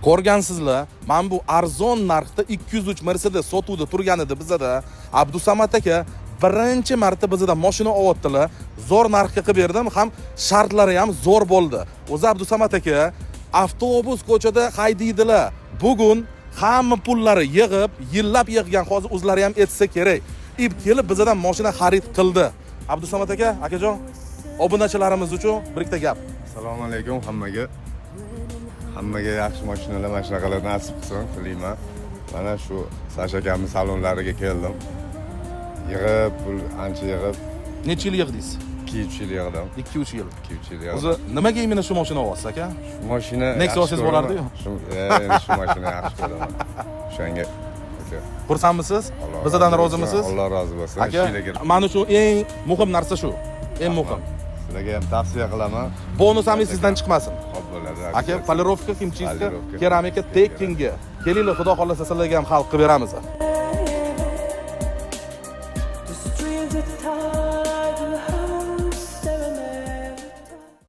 Ko'rgansizlar, men bu arzon narxda 203 Mercedes sotuvda turganida bizada Abdusamad aka birinchi marta bizada mashina olyaptilar. Zo'r narxga qilib berdim, ham shartlari ham zo'r bo'ldi. O'zi Abdusamad aka avtobus ko'chada haydaydilar. Bugun hamma pullari yig'ib, yillab yig'gan, hozir o'zlari ham etsa kerak. Ib kelib bizadan mashina xarid qildi. Abdusamad aka, akajon, obunachilarimiz uchun bir ikkita gap. Assalomu alaykum hammaga. Hammaga yaxshi mashinalar, mana shunaqalar nasib qilsin, tilayman. Mana shu Sasha akamning salonlariga keldim. Yig'ib, pul ancha yig'ib, Necha yil yig'dingiz? 2-3 yil yig'dim. 2-3 yil. 2-3 yil yig'dim. O'zi nimaga imенно shu mashina olyapsiz aka? Shu mashina Nexus yaxshi olsangiz ko'raman. bo'lardi-yu. Shu mashina yaxshi ko'raman. O'shanga. Xursandmisiz? Bizadan rozimisiz? Alloh rozi bo'lsin. Aka, men uchun eng muhim narsa shu. Eng muhim. Sizlarga ham tavsiya qilaman. Bonus ham sizdan chiqmasin. Xo'p bo'ladi. Aka, polirovka, kimchiska, Polirovka. keramika, tekinga. Kelinglar, xudo xolasa sizlarga ham xalq qilib beramiz. The strings at the top.